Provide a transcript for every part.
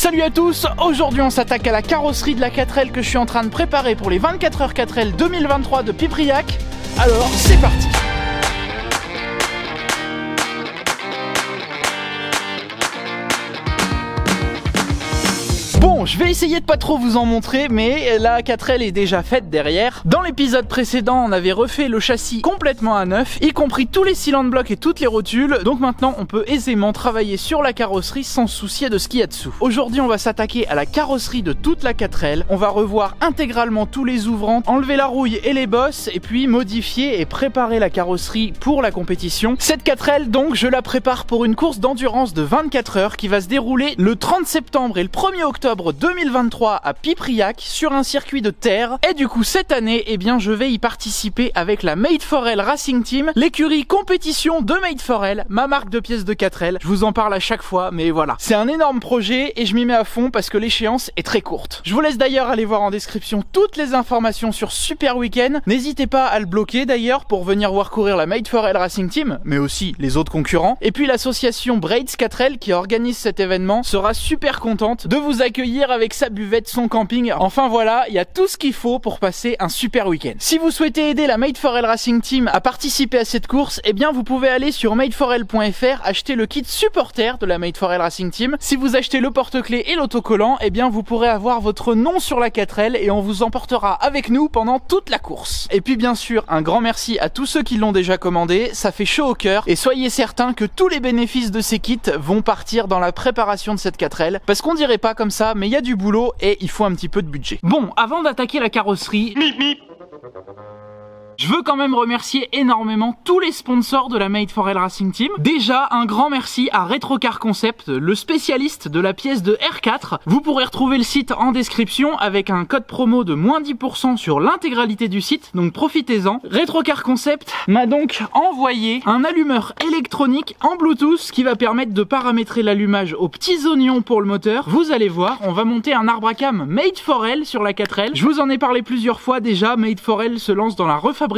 Salut à tous, aujourd'hui on s'attaque à la carrosserie de la 4L que je suis en train de préparer pour les 24 heures 4L 2023 de Pipriac. Alors c'est parti. Bon, je vais essayer de pas trop vous en montrer, mais la 4L est déjà faite derrière. Dans l'épisode précédent, on avait refait le châssis complètement à neuf, y compris tous les cylindres blocs et toutes les rotules. Donc maintenant, on peut aisément travailler sur la carrosserie sans se soucier de ce qu'il y a dessous. Aujourd'hui, on va s'attaquer à la carrosserie de toute la 4L. On va revoir intégralement tous les ouvrants, enlever la rouille et les bosses, et puis modifier et préparer la carrosserie pour la compétition. Cette 4L, donc, je la prépare pour une course d'endurance de 24 heures qui va se dérouler le 30 septembre et le 1er octobre 2023 à Pipriac sur un circuit de terre. Et du coup cette année, eh bien je vais y participer avec la Made4L Racing Team, l'écurie compétition de Made4L, ma marque de pièces de 4L. Je vous en parle à chaque fois, mais voilà. C'est un énorme projet et je m'y mets à fond parce que l'échéance est très courte. Je vous laisse d'ailleurs aller voir en description toutes les informations sur Super Weekend. N'hésitez pas à le bloquer d'ailleurs pour venir voir courir la Made4L Racing Team, mais aussi les autres concurrents. Et puis l'association Braids 4L qui organise cet événement sera super contente de vous accueillir avec sa buvette, son camping. Enfin voilà, il y a tout ce qu'il faut pour passer un super week-end. Si vous souhaitez aider la Made4L Racing Team à participer à cette course, eh bien vous pouvez aller sur made4l.fr, acheter le kit supporter de la Made4L Racing Team. Si vous achetez le porte-clés et l'autocollant, eh bien vous pourrez avoir votre nom sur la 4L et on vous emportera avec nous pendant toute la course. Et puis bien sûr, un grand merci à tous ceux qui l'ont déjà commandé, ça fait chaud au cœur et soyez certains que tous les bénéfices de ces kits vont partir dans la préparation de cette 4L parce qu'on dirait pas comme ça, mais il y a du boulot et il faut un petit peu de budget. Bon, avant d'attaquer la carrosserie, je veux quand même remercier énormément tous les sponsors de la Made4L Racing Team. Déjà, un grand merci à Retrocar Concept, le spécialiste de la pièce de R4. Vous pourrez retrouver le site en description avec un code promo de moins 10% sur l'intégralité du site, donc profitez-en. Retrocar Concept m'a donc envoyé un allumeur électronique en Bluetooth qui va permettre de paramétrer l'allumage aux petits oignons pour le moteur. Vous allez voir, on va monter un arbre à cam Made4L sur la 4L. Je vous en ai parlé plusieurs fois déjà, Made4L se lance dans la refabrication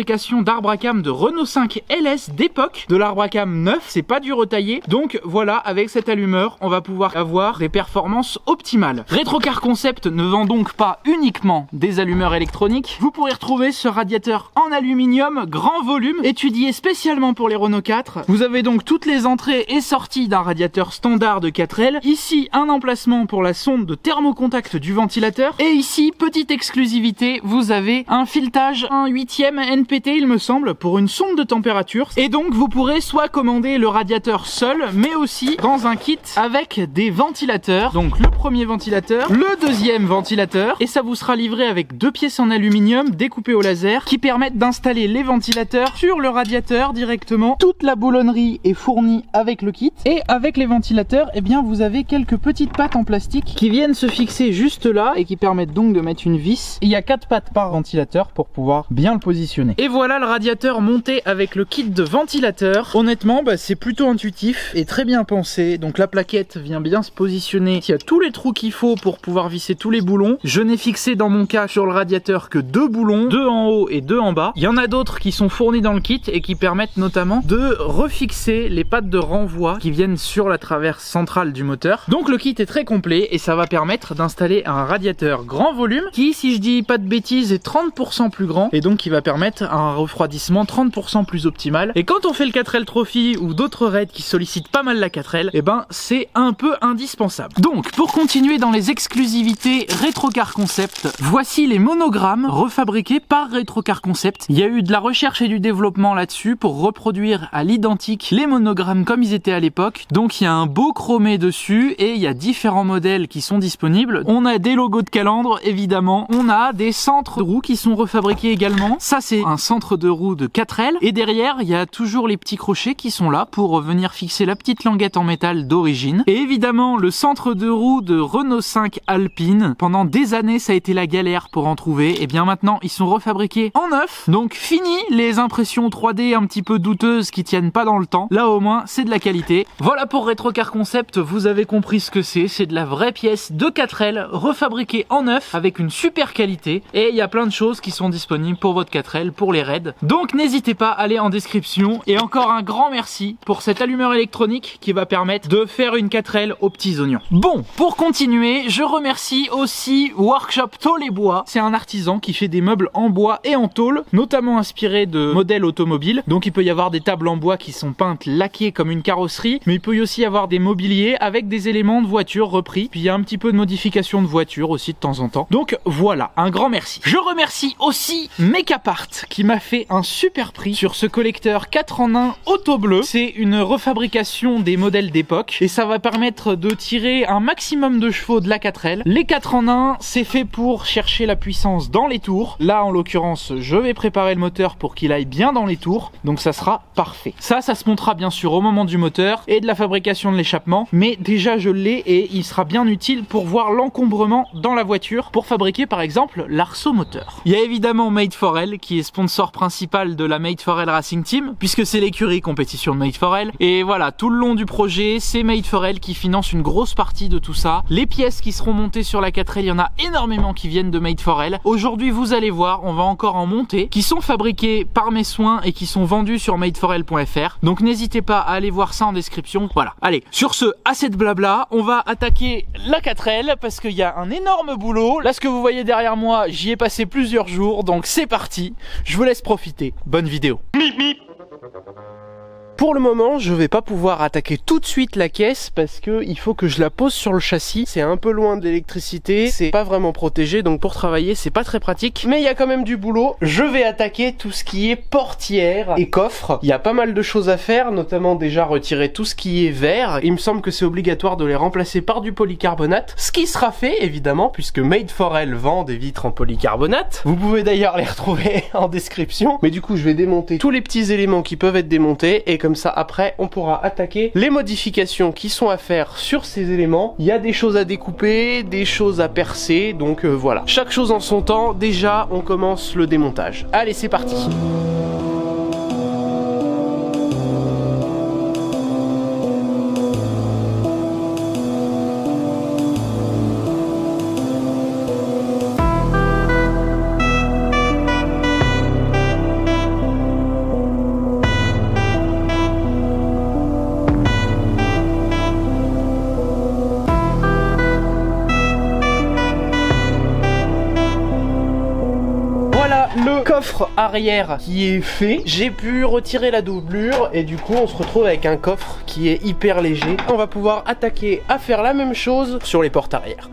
d'arbre à cam de Renault 5 LS d'époque, de l'arbre à cam neuf, c'est pas du retaillé. Donc voilà, avec cet allumeur, on va pouvoir avoir des performances optimales. Retrocar Concept ne vend donc pas uniquement des allumeurs électroniques. Vous pourrez retrouver ce radiateur en aluminium grand volume, étudié spécialement pour les Renault 4. Vous avez donc toutes les entrées et sorties d'un radiateur standard de 4L. Ici, un emplacement pour la sonde de thermocontact du ventilateur. Et ici, petite exclusivité, vous avez un filetage, un 8e NPT il me semble, pour une sonde de température. Et donc vous pourrez soit commander le radiateur seul, mais aussi dans un kit avec des ventilateurs. Donc le premier ventilateur, le deuxième ventilateur, et ça vous sera livré avec deux pièces en aluminium découpées au laser qui permettent d'installer les ventilateurs sur le radiateur directement. Toute la boulonnerie est fournie avec le kit. Et avec les ventilateurs, eh bien vous avez quelques petites pattes en plastique qui viennent se fixer juste là et qui permettent donc de mettre une vis. Et il y a 4 pattes par ventilateur pour pouvoir bien le positionner. Et voilà le radiateur monté avec le kit de ventilateur. Honnêtement, c'est plutôt intuitif et très bien pensé. Donc la plaquette vient bien se positionner. Il y a tous les trous qu'il faut pour pouvoir visser tous les boulons. Je n'ai fixé dans mon cas sur le radiateur que 2 boulons, 2 en haut et 2 en bas. Il y en a d'autres qui sont fournis dans le kit et qui permettent notamment de refixer les pattes de renvoi qui viennent sur la traverse centrale du moteur. Donc le kit est très complet et ça va permettre d'installer un radiateur grand volume qui, si je dis pas de bêtises, est 30% plus grand et donc qui va permettre un refroidissement 30% plus optimal. Et quand on fait le 4L Trophy ou d'autres raids qui sollicitent pas mal la 4L, et c'est un peu indispensable. Donc pour continuer dans les exclusivités Retrocar Concept, voici les monogrammes refabriqués par Retrocar Concept. Il y a eu de la recherche et du développement là-dessus pour reproduire à l'identique les monogrammes comme ils étaient à l'époque. Donc il y a un beau chromé dessus et il y a différents modèles qui sont disponibles. On a des logos de calandre évidemment, on a des centres de roues qui sont refabriqués également. Ça c'est un centre de roue de 4L et derrière il y a toujours les petits crochets qui sont là pour venir fixer la petite languette en métal d'origine. Et évidemment le centre de roue de Renault 5 Alpine, pendant des années ça a été la galère pour en trouver. Et bien maintenant ils sont refabriqués en neuf, donc fini les impressions 3D un petit peu douteuses qui tiennent pas dans le temps. Là au moins c'est de la qualité. Voilà pour Retrocar Concept, vous avez compris ce que c'est de la vraie pièce de 4L refabriquée en neuf avec une super qualité et il y a plein de choses qui sont disponibles pour votre 4L matériel pour les raids. Donc n'hésitez pas à aller en description. Et encore un grand merci pour cet allumeur électronique qui va permettre de faire une 4L aux petits oignons. Bon, pour continuer, je remercie aussi Workshop Tôle et Bois. C'est un artisan qui fait des meubles en bois et en tôle, notamment inspirés de modèles automobiles. Donc il peut y avoir des tables en bois qui sont peintes, laquées comme une carrosserie, mais il peut aussi y avoir des mobiliers avec des éléments de voiture repris. Puis il y a un petit peu de modification de voiture aussi de temps en temps. Donc voilà, un grand merci. Je remercie aussi Make-Apart qui m'a fait un super prix sur ce collecteur 4 en 1 auto bleu. C'est une refabrication des modèles d'époque et ça va permettre de tirer un maximum de chevaux de la 4L. Les 4 en 1, c'est fait pour chercher la puissance dans les tours. Là en l'occurrence, je vais préparer le moteur pour qu'il aille bien dans les tours, donc ça sera parfait. Ça se montera bien sûr au moment du moteur et de la fabrication de l'échappement, mais déjà je l'ai et il sera bien utile pour voir l'encombrement dans la voiture pour fabriquer par exemple l'arceau moteur. Il y a évidemment Made4L qui est sponsor principal de la Made4L Racing Team, puisque c'est l'écurie compétition de Made4L, et voilà, tout le long du projet, c'est Made4L qui finance une grosse partie de tout ça. Les pièces qui seront montées sur la 4L, il y en a énormément qui viennent de Made4L. Aujourd'hui, vous allez voir, on va encore en monter, qui sont fabriqués par mes soins et qui sont vendus sur made4l.fr. Donc n'hésitez pas à aller voir ça en description. Voilà, allez, sur ce, assez de blabla, on va attaquer la 4L parce qu'il y a un énorme boulot. Là, ce que vous voyez derrière moi, j'y ai passé plusieurs jours, donc c'est parti. Je vous laisse profiter. Bonne vidéo. Mip, mip. Pour le moment, je vais pas pouvoir attaquer tout de suite la caisse parce que il faut que je la pose sur le châssis. C'est un peu loin de l'électricité, c'est pas vraiment protégé, donc pour travailler, c'est pas très pratique. Mais il y a quand même du boulot. Je vais attaquer tout ce qui est portière et coffre. Il y a pas mal de choses à faire, notamment déjà retirer tout ce qui est verre. Il me semble que c'est obligatoire de les remplacer par du polycarbonate. Ce qui sera fait, évidemment, puisque Made4L vend des vitres en polycarbonate. Vous pouvez d'ailleurs les retrouver en description. Mais du coup, je vais démonter tous les petits éléments qui peuvent être démontés et comme ça après on pourra attaquer les modifications qui sont à faire sur ces éléments. Il y a des choses à découper, des choses à percer, donc voilà. Chaque chose en son temps. Déjà on commence le démontage. Allez, c'est parti. Le coffre arrière qui est fait, j'ai pu retirer la doublure et du coup on se retrouve avec un coffre qui est hyper léger. On va pouvoir attaquer à faire la même chose sur les portes arrière.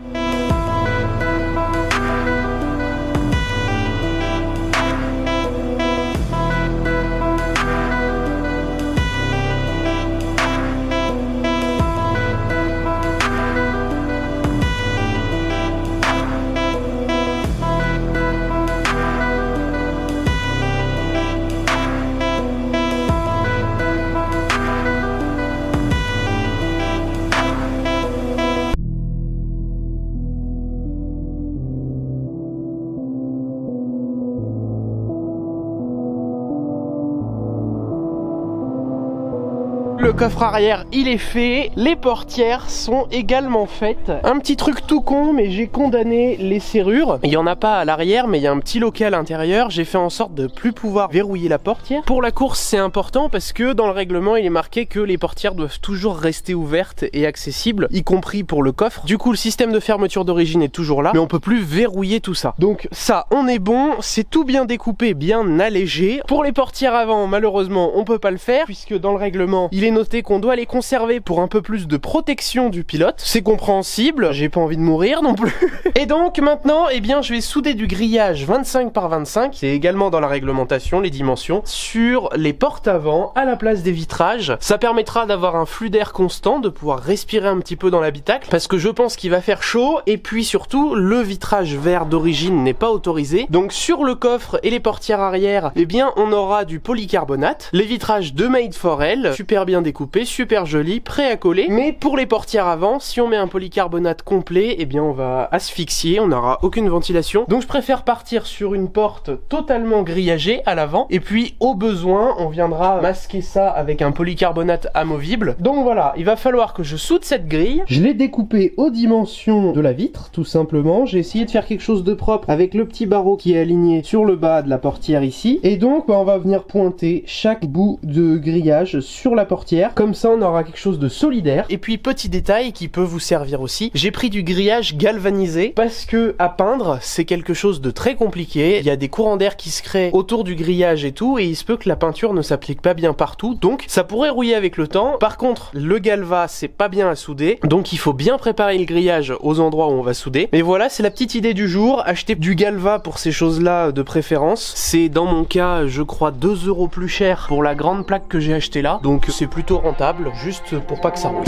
Le coffre arrière il est fait, les portières sont également faites. Un petit truc tout con, mais j'ai condamné les serrures. Il n'y en a pas à l'arrière, mais il y a un petit loquet à l'intérieur. J'ai fait en sorte de plus pouvoir verrouiller la portière. Pour la course c'est important parce que dans le règlement il est marqué que les portières doivent toujours rester ouvertes et accessibles, y compris pour le coffre. Du coup le système de fermeture d'origine est toujours là, mais on peut plus verrouiller tout ça. Donc ça on est bon, c'est tout bien découpé, bien allégé. Pour les portières avant malheureusement on peut pas le faire puisque dans le règlement il est noté qu'on doit les conserver pour un peu plus de protection du pilote. C'est compréhensible, j'ai pas envie de mourir non plus. Et donc maintenant, eh bien, je vais souder du grillage 25 par 25, c'est également dans la réglementation, les dimensions, sur les portes avant, à la place des vitrages. Ça permettra d'avoir un flux d'air constant, de pouvoir respirer un petit peu dans l'habitacle, parce que je pense qu'il va faire chaud, et puis surtout, le vitrage vert d'origine n'est pas autorisé. Donc sur le coffre et les portières arrière, eh bien, on aura du polycarbonate. Les vitrages de Made4L, super bien bien découpé, super joli, prêt à coller. Mais pour les portières avant, si on met un polycarbonate complet, eh bien on va asphyxier, on n'aura aucune ventilation. Donc je préfère partir sur une porte totalement grillagée à l'avant, et puis au besoin, on viendra masquer ça avec un polycarbonate amovible. Donc voilà, il va falloir que je soude cette grille. Je l'ai découpée aux dimensions de la vitre, tout simplement. J'ai essayé de faire quelque chose de propre avec le petit barreau qui est aligné sur le bas de la portière ici. Et donc on va venir pointer chaque bout de grillage sur la portière. Comme ça on aura quelque chose de solidaire. Et puis petit détail qui peut vous servir aussi, j'ai pris du grillage galvanisé parce que à peindre c'est quelque chose de très compliqué. Il y a des courants d'air qui se créent autour du grillage et tout, et il se peut que la peinture ne s'applique pas bien partout, donc ça pourrait rouiller avec le temps. Par contre le galva c'est pas bien à souder, donc il faut bien préparer le grillage aux endroits où on va souder. Mais voilà, c'est la petite idée du jour, acheter du galva pour ces choses là de préférence. C'est dans mon cas je crois 2 € plus cher pour la grande plaque que j'ai acheté là, donc c'est plutôt rentable, juste pour pas que ça rouille.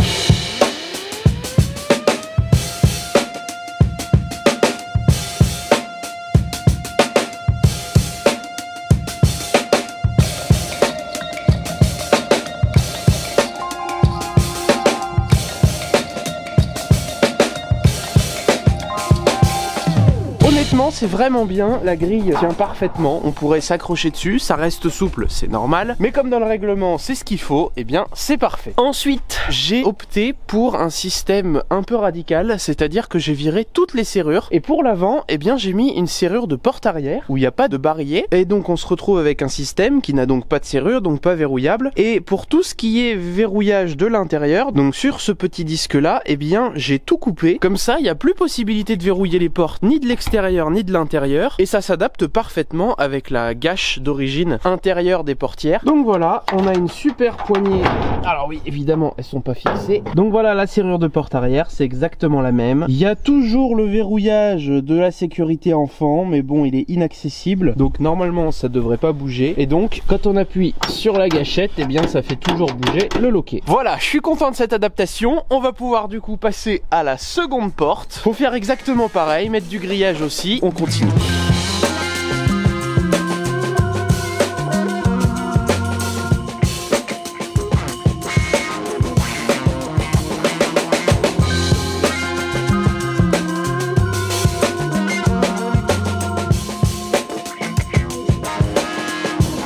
C'est vraiment bien, la grille tient parfaitement, on pourrait s'accrocher dessus, ça reste souple, c'est normal, mais comme dans le règlement c'est ce qu'il faut, et bien c'est parfait. Ensuite, j'ai opté pour un système un peu radical, c'est-à-dire que j'ai viré toutes les serrures, et pour l'avant, eh bien j'ai mis une serrure de porte arrière, où il n'y a pas de barillet, et donc on se retrouve avec un système qui n'a donc pas de serrure, donc pas verrouillable, et pour tout ce qui est verrouillage de l'intérieur, donc sur ce petit disque là, eh bien j'ai tout coupé, comme ça il n'y a plus possibilité de verrouiller les portes, ni de l'extérieur, ni de l'intérieur, et ça s'adapte parfaitement avec la gâche d'origine intérieure des portières. Donc voilà, on a une super poignée. Alors oui, évidemment elles sont pas fixées. Donc voilà, la serrure de porte arrière c'est exactement la même. Il y a toujours le verrouillage de la sécurité enfant, mais bon il est inaccessible, donc normalement ça devrait pas bouger, et donc quand on appuie sur la gâchette, eh bien ça fait toujours bouger le loquet. Voilà, je suis content de cette adaptation. On va pouvoir du coup passer à la seconde porte. Faut faire exactement pareil, mettre du grillage aussi. On continue.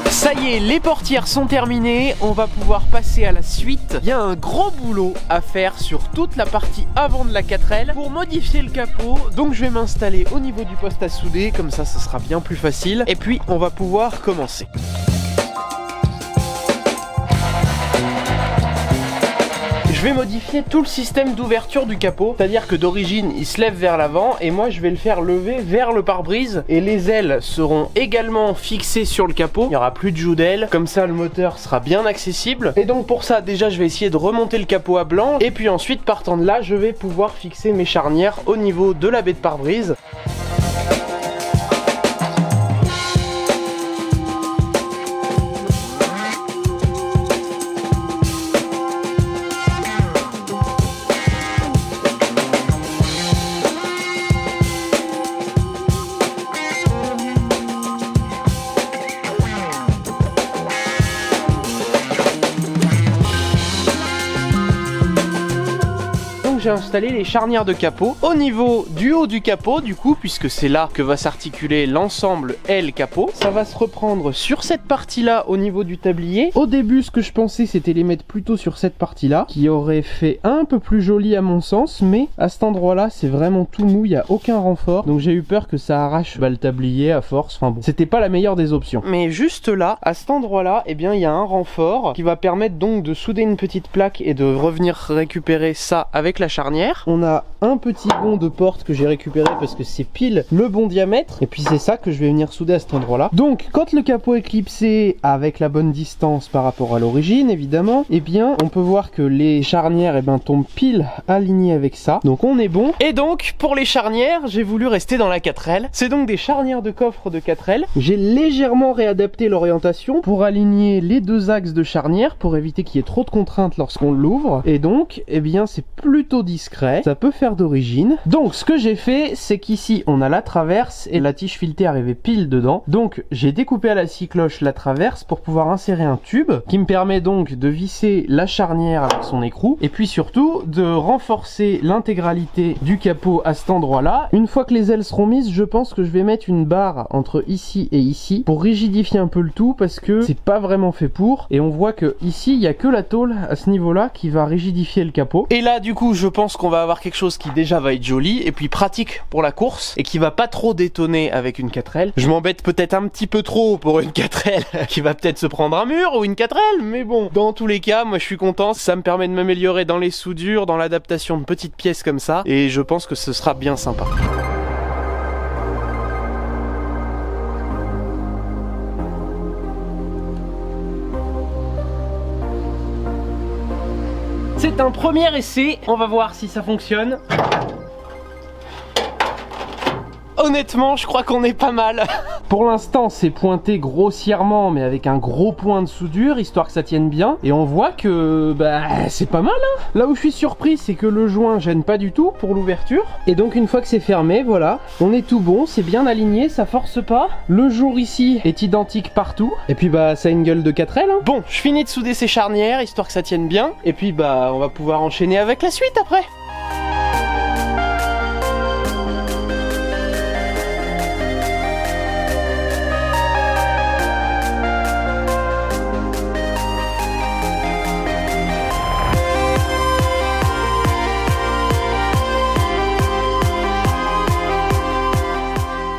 Ça y est, les portières sont terminées, on va pouvoir passer à la suite. Il y a un gros boulot à faire sur toute la partie avant de la 4L pour modifier le capot. Donc je vais m'installer au niveau du poste à souder, comme ça sera bien plus facile. Et puis on va pouvoir commencer. Je vais modifier tout le système d'ouverture du capot, c'est-à-dire que d'origine il se lève vers l'avant, et moi je vais le faire lever vers le pare-brise, et les ailes seront également fixées sur le capot. Il n'y aura plus de joue d'aile, comme ça le moteur sera bien accessible. Et donc pour ça déjà je vais essayer de remonter le capot à blanc, et puis ensuite partant de là je vais pouvoir fixer mes charnières au niveau de la baie de pare-brise. J'ai installé les charnières de capot au niveau du haut du capot, du coup, puisque c'est là que va s'articuler l'ensemble aile capot. Ça va se reprendre sur cette partie là au niveau du tablier. Au début ce que je pensais c'était les mettre plutôt sur cette partie là, qui aurait fait un peu plus joli à mon sens, mais à cet endroit là c'est vraiment tout mou, il n'y a aucun renfort, donc j'ai eu peur que ça arrache le tablier à force. Enfin bon, c'était pas la meilleure des options. Mais juste là, à cet endroit là, eh bien il y a un renfort qui va permettre donc de souder une petite plaque et de revenir récupérer ça avec la charnière. On a un petit gond de porte que j'ai récupéré parce que c'est pile le bon diamètre, et puis c'est ça que je vais venir souder à cet endroit là. Donc quand le capot est clipsé avec la bonne distance par rapport à l'origine évidemment, eh bien on peut voir que les charnières tombent pile alignées avec ça, donc on est bon. Et donc pour les charnières j'ai voulu rester dans la 4L. C'est donc des charnières de coffre de 4L. J'ai légèrement réadapté l'orientation pour aligner les deux axes de charnière pour éviter qu'il y ait trop de contraintes lorsqu'on l'ouvre, et donc eh bien c'est plutôt discret, ça peut faire d'origine. Donc ce que j'ai fait, c'est qu'ici on a la traverse et la tige filetée arrivait pile dedans. Donc j'ai découpé à la scie cloche la traverse pour pouvoir insérer un tube qui me permet donc de visser la charnière avec son écrou et puis surtout de renforcer l'intégralité du capot à cet endroit là. Une fois que les ailes seront mises, je pense que je vais mettre une barre entre ici et ici pour rigidifier un peu le tout parce que c'est pas vraiment fait pour, et on voit que ici il y a que la tôle à ce niveau là qui va rigidifier le capot. Et là du coup je pense qu'on va avoir quelque chose qui déjà va être joli et puis pratique pour la course et qui va pas trop détonner avec une 4L. Je m'embête peut-être un petit peu trop pour une 4L qui va peut-être se prendre un mur ou une 4L, mais bon, dans tous les cas moi je suis content, ça me permet de m'améliorer dans les soudures, dans l'adaptation de petites pièces comme ça, et je pense que ce sera bien sympa. C'est un premier essai, on va voir si ça fonctionne. Honnêtement, je crois qu'on est pas mal. Pour l'instant, c'est pointé grossièrement, mais avec un gros point de soudure, histoire que ça tienne bien. Et on voit que, c'est pas mal, hein. Là où je suis surpris, c'est que le joint gêne pas du tout pour l'ouverture. Et donc, une fois que c'est fermé, voilà, on est tout bon, c'est bien aligné, ça force pas. Le jour ici est identique partout. Et puis, ça a une gueule de 4L, hein. Bon, je finis de souder ces charnières, histoire que ça tienne bien. Et puis, on va pouvoir enchaîner avec la suite après.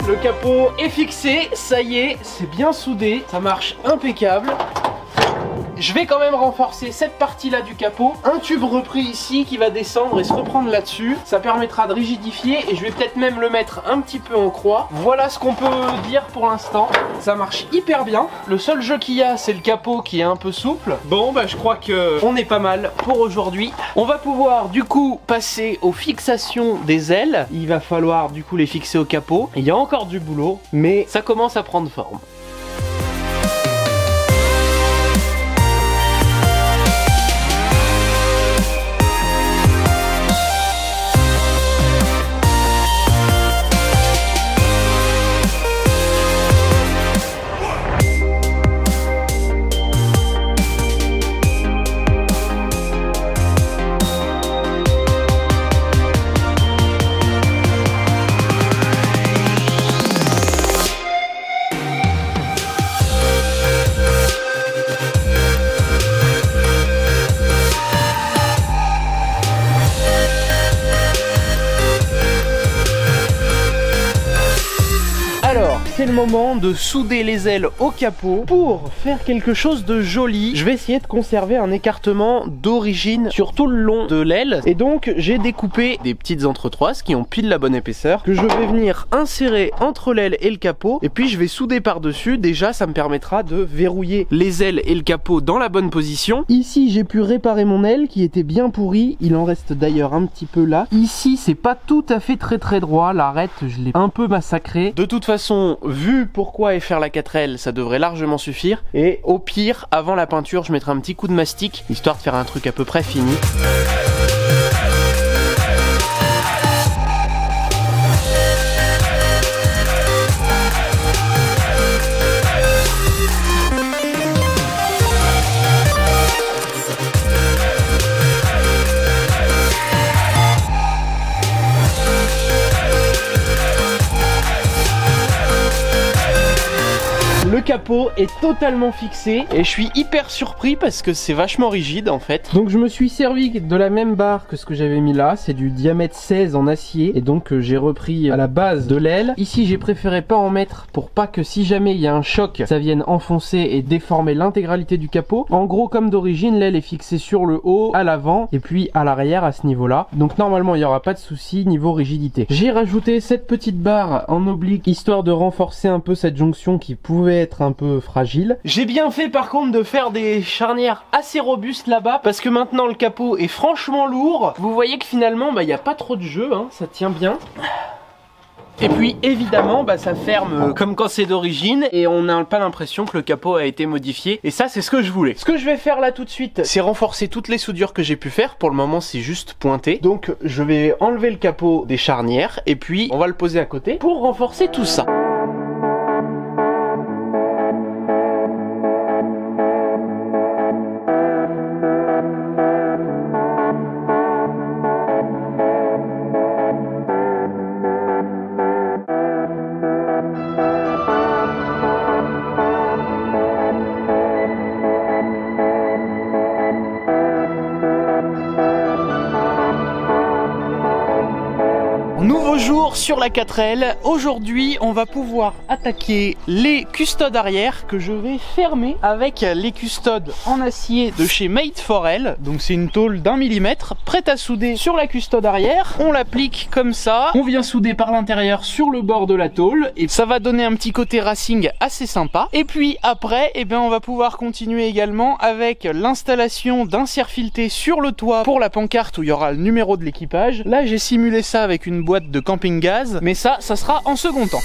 Le capot est fixé, ça y est, c'est bien soudé, ça marche impeccable. Je vais quand même renforcer cette partie-là du capot. Un tube repris ici qui va descendre et se reprendre là-dessus. Ça permettra de rigidifier et je vais peut-être même le mettre un petit peu en croix. Voilà ce qu'on peut dire pour l'instant. Ça marche hyper bien. Le seul jeu qu'il y a, c'est le capot qui est un peu souple. Bon, je crois que on est pas mal pour aujourd'hui. On va pouvoir du coup passer aux fixations des ailes. Il va falloir du coup les fixer au capot. Il y a encore du boulot, mais ça commence à prendre forme. C'est le moment de souder les ailes au capot pour faire quelque chose de joli. Je vais essayer de conserver un écartement d'origine sur tout le long de l'aile. Et donc j'ai découpé des petites entretoises qui ont pile la bonne épaisseur que je vais venir insérer entre l'aile et le capot. Et puis je vais souder par-dessus. Déjà ça me permettra de verrouiller les ailes et le capot dans la bonne position. Ici j'ai pu réparer mon aile qui était bien pourrie. Il en reste d'ailleurs un petit peu là. Ici c'est pas tout à fait très droit. L'arête je l'ai un peu massacré. De toute façon, vu pourquoi et faire la 4L, ça devrait largement suffire. Et au pire, avant la peinture, je mettrai un petit coup de mastic, histoire de faire un truc à peu près fini. Le capot est totalement fixé et je suis hyper surpris parce que c'est vachement rigide en fait. Donc je me suis servi de la même barre que ce que j'avais mis là, c'est du diamètre 16 en acier et donc j'ai repris à la base de l'aile. Ici j'ai préféré pas en mettre pour pas que si jamais il y a un choc, ça vienne enfoncer et déformer l'intégralité du capot. En gros comme d'origine, l'aile est fixée sur le haut, à l'avant et puis à l'arrière à ce niveau là. Donc normalement il n'y aura pas de souci niveau rigidité. J'ai rajouté cette petite barre en oblique histoire de renforcer un peu cette jonction qui pouvait être un peu fragile. J'ai bien fait par contre de faire des charnières assez robustes là-bas parce que maintenant le capot est franchement lourd. Vous voyez que finalement il n'y a pas trop de jeu, hein, ça tient bien. Et puis évidemment ça ferme comme quand c'est d'origine et on n'a pas l'impression que le capot a été modifié, et ça c'est ce que je voulais. Ce que je vais faire là tout de suite, c'est renforcer toutes les soudures que j'ai pu faire. Pour le moment c'est juste pointé, donc je vais enlever le capot des charnières et puis on va le poser à côté pour renforcer tout ça. Nouveau jour sur la 4L. Aujourd'hui on va pouvoir attaquer les custodes arrière que je vais fermer avec les custodes en acier de chez Made for L. Donc c'est une tôle d'1 mm prête à souder sur la custode arrière. On l'applique comme ça, on vient souder par l'intérieur sur le bord de la tôle et ça va donner un petit côté racing assez sympa. Et puis après on va pouvoir continuer également avec l'installation d'un serre-fileté sur le toit pour la pancarte où il y aura le numéro de l'équipage. Là j'ai simulé ça avec une boîte de camping-gaz, mais ça sera en second temps.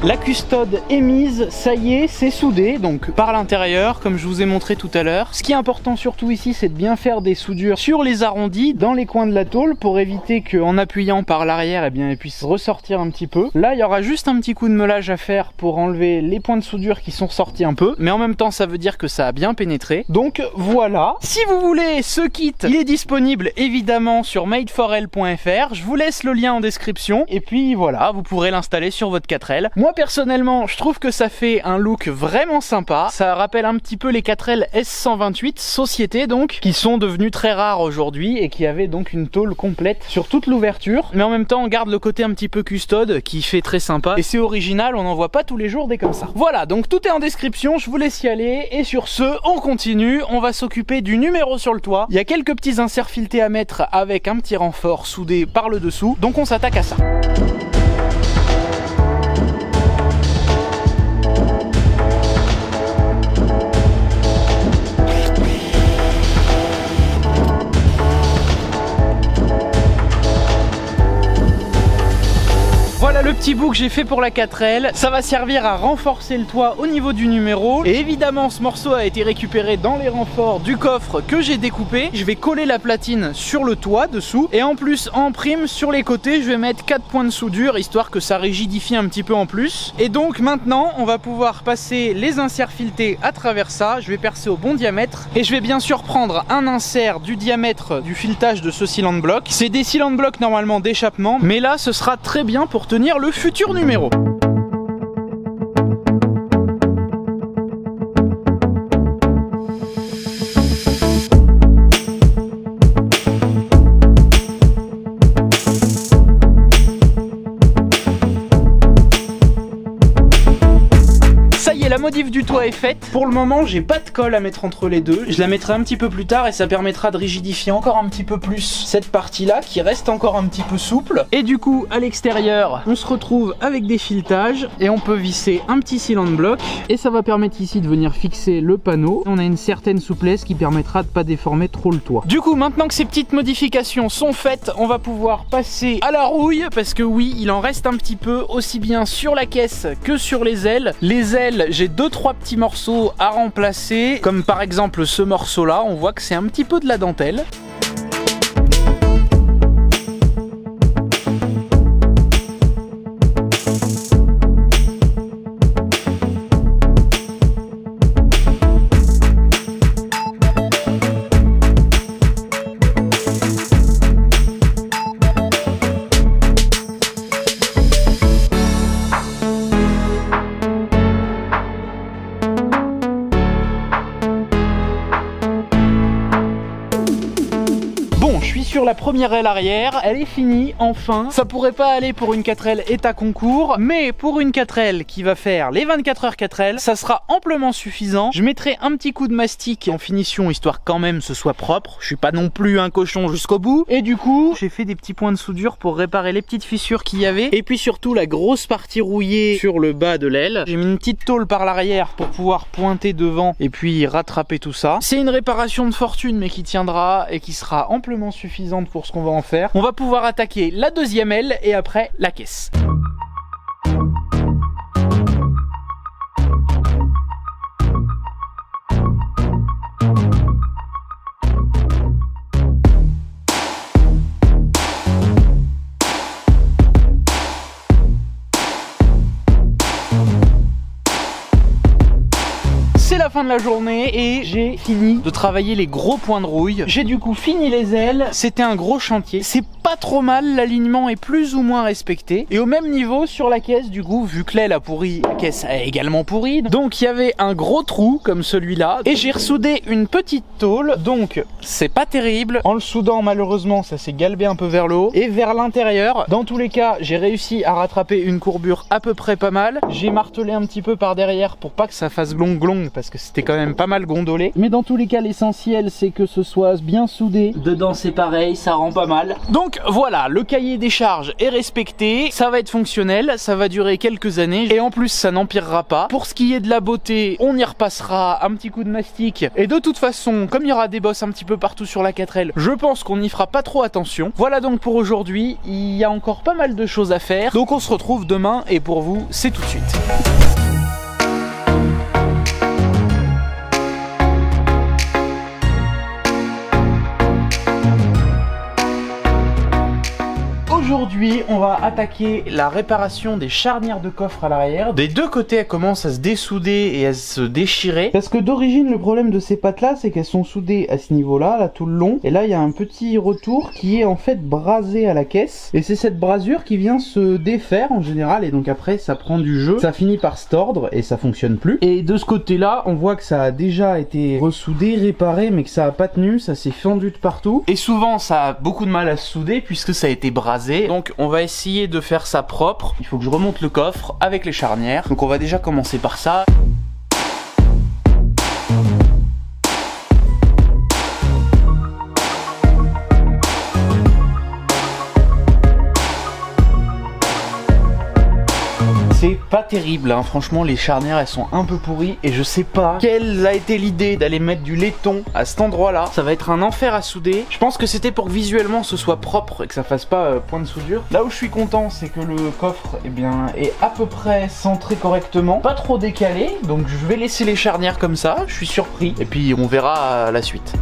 La custode est mise, ça y est, c'est soudé, donc par l'intérieur, comme je vous ai montré tout à l'heure. Ce qui est important surtout ici, c'est de bien faire des soudures sur les arrondis, dans les coins de la tôle, pour éviter qu'en appuyant par l'arrière, elle puisse ressortir un petit peu. Là, il y aura juste un petit coup de meulage à faire pour enlever les points de soudure qui sont ressortis un peu, mais en même temps, ça veut dire que ça a bien pénétré. Donc voilà. Si vous voulez ce kit, il est disponible évidemment sur madeforl.fr. Je vous laisse le lien en description, et puis voilà, vous pourrez l'installer sur votre 4L. Moi, personnellement, je trouve que ça fait un look vraiment sympa. Ça rappelle un petit peu les 4L S128 Société, donc, qui sont devenus très rares aujourd'hui et qui avaient donc une tôle complète sur toute l'ouverture. Mais en même temps, on garde le côté un petit peu custode qui fait très sympa. Et c'est original, on n'en voit pas tous les jours des comme ça. Voilà, donc tout est en description, je vous laisse y aller. Et sur ce, on continue. On va s'occuper du numéro sur le toit. Il y a quelques petits inserts filetés à mettre avec un petit renfort soudé par le dessous. Donc on s'attaque à ça. Voilà le petit bout que j'ai fait pour la 4L. Ça va servir à renforcer le toit au niveau du numéro. Et évidemment, ce morceau a été récupéré dans les renforts du coffre que j'ai découpé. Je vais coller la platine sur le toit dessous. Et en plus, en prime, sur les côtés, je vais mettre 4 points de soudure, histoire que ça rigidifie un petit peu en plus. Et donc maintenant, on va pouvoir passer les inserts filetés à travers ça. Je vais percer au bon diamètre. Et je vais bien sûr prendre un insert du diamètre du filetage de ce cylinder block. C'est des cylinder blocks normalement d'échappement. Mais là, ce sera très bien pour tenir le futur numéro. La modif du toit est faite. Pour le moment, j'ai pas de colle à mettre entre les deux. Je la mettrai un petit peu plus tard et ça permettra de rigidifier encore un petit peu plus cette partie-là qui reste encore un petit peu souple. Et du coup, à l'extérieur, on se retrouve avec des filetages et on peut visser un petit cylinder block et ça va permettre ici de venir fixer le panneau. On a une certaine souplesse qui permettra de pas déformer trop le toit. Du coup, maintenant que ces petites modifications sont faites, on va pouvoir passer à la rouille parce que oui, il en reste un petit peu aussi bien sur la caisse que sur les ailes. Les ailes, j'ai 2-3 petits morceaux à remplacer, comme par exemple ce morceau là, on voit que c'est un petit peu de la dentelle. sur la première aile arrière, elle est finie enfin. Ça pourrait pas aller pour une 4L état concours, mais pour une 4L qui va faire les 24 heures 4L, ça sera amplement suffisant. Je mettrai un petit coup de mastic en finition histoire quand même ce soit propre. Je suis pas non plus un cochon jusqu'au bout. Et du coup, j'ai fait des petits points de soudure pour réparer les petites fissures qu'il y avait. Et puis surtout la grosse partie rouillée sur le bas de l'aile. J'ai mis une petite tôle par l'arrière pour pouvoir pointer devant et puis rattraper tout ça. C'est une réparation de fortune mais qui tiendra et qui sera amplement suffisante pour ce qu'on va en faire. On va pouvoir attaquer la deuxième aile et après la caisse. C'est la fin de la journée et j'ai fini de travailler les gros points de rouille. J'ai du coup fini les ailes, c'était un gros chantier. C'est pas trop mal, l'alignement est plus ou moins respecté. Et au même niveau sur la caisse du coup, vu que l'aile a pourri, la caisse a également pourri. Donc il y avait un gros trou comme celui-là et j'ai ressoudé une petite tôle. Donc c'est pas terrible. En le soudant malheureusement ça s'est galbé un peu vers le haut et vers l'intérieur. Dans tous les cas j'ai réussi à rattraper une courbure à peu près pas mal. J'ai martelé un petit peu par derrière pour pas que ça fasse glong parce que c'était quand même pas mal gondolé. Mais dans tous les cas l'essentiel c'est que ce soit bien soudé. Dedans c'est pareil, ça rend pas mal. Donc voilà, le cahier des charges est respecté, ça va être fonctionnel, ça va durer quelques années et en plus ça n'empirera pas. Pour ce qui est de la beauté, on y repassera un petit coup de mastic et de toute façon comme il y aura des bosses un petit peu partout sur la 4L, je pense qu'on n'y fera pas trop attention. Voilà donc pour aujourd'hui, il y a encore pas mal de choses à faire, donc on se retrouve demain et pour vous c'est tout de suite. Aujourd'hui, on va attaquer la réparation des charnières de coffre à l'arrière. Des deux côtés, elles commencent à se dessouder et à se déchirer. Parce que d'origine, le problème de ces pattes-là, c'est qu'elles sont soudées à ce niveau-là, là tout le long. Et là, il y a un petit retour qui est en fait brasé à la caisse. Et c'est cette brasure qui vient se défaire en général. Et donc après, ça prend du jeu. Ça finit par se tordre et ça fonctionne plus. Et de ce côté-là, on voit que ça a déjà été ressoudé, réparé, mais que ça a pas tenu. Ça s'est fendu de partout. Et souvent, ça a beaucoup de mal à se souder puisque ça a été brasé. Donc on va essayer de faire ça propre. Il faut que je remonte le coffre avec les charnières. Donc on va déjà commencer par ça. C'est pas terrible, hein. Franchement les charnières elles sont un peu pourries et je sais pas quelle a été l'idée d'aller mettre du laiton à cet endroit là. Ça va être un enfer à souder. Je pense que c'était pour que visuellement ce soit propre et que ça fasse pas point de soudure. Là où je suis content c'est que le coffre est à peu près centré correctement, pas trop décalé, donc je vais laisser les charnières comme ça, je suis surpris et puis on verra la suite.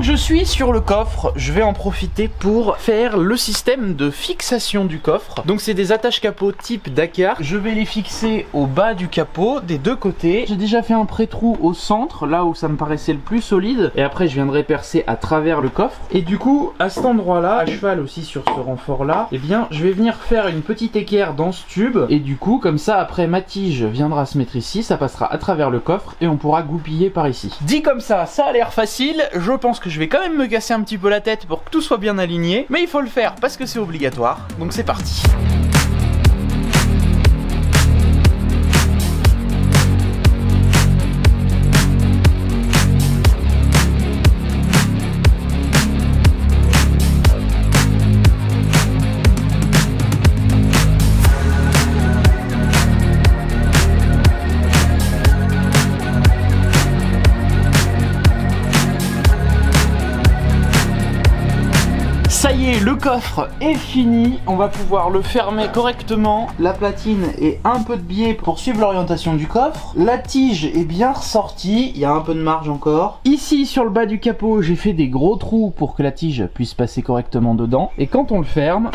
Je suis sur le coffre, je vais en profiter pour faire le système de fixation du coffre. Donc c'est des attaches capot type Dakar. Je vais les fixer au bas du capot des deux côtés. J'ai déjà fait un pré-trou au centre, là où ça me paraissait le plus solide. Et après je viendrai percer à travers le coffre. Et du coup à cet endroit là, à cheval aussi sur ce renfort là, eh bien je vais venir faire une petite équerre dans ce tube. Et du coup comme ça après ma tige viendra se mettre ici, ça passera à travers le coffre et on pourra goupiller par ici. Dit comme ça a l'air facile. Je pense que je vais quand même me casser un petit peu la tête pour que tout soit bien aligné, mais il faut le faire parce que c'est obligatoire, donc c'est parti. Ça y est, le coffre est fini, on va pouvoir le fermer correctement. La platine est un peu de biais pour suivre l'orientation du coffre. La tige est bien ressortie, il y a un peu de marge encore. Ici sur le bas du capot, j'ai fait des gros trous pour que la tige puisse passer correctement dedans. Et quand on le ferme,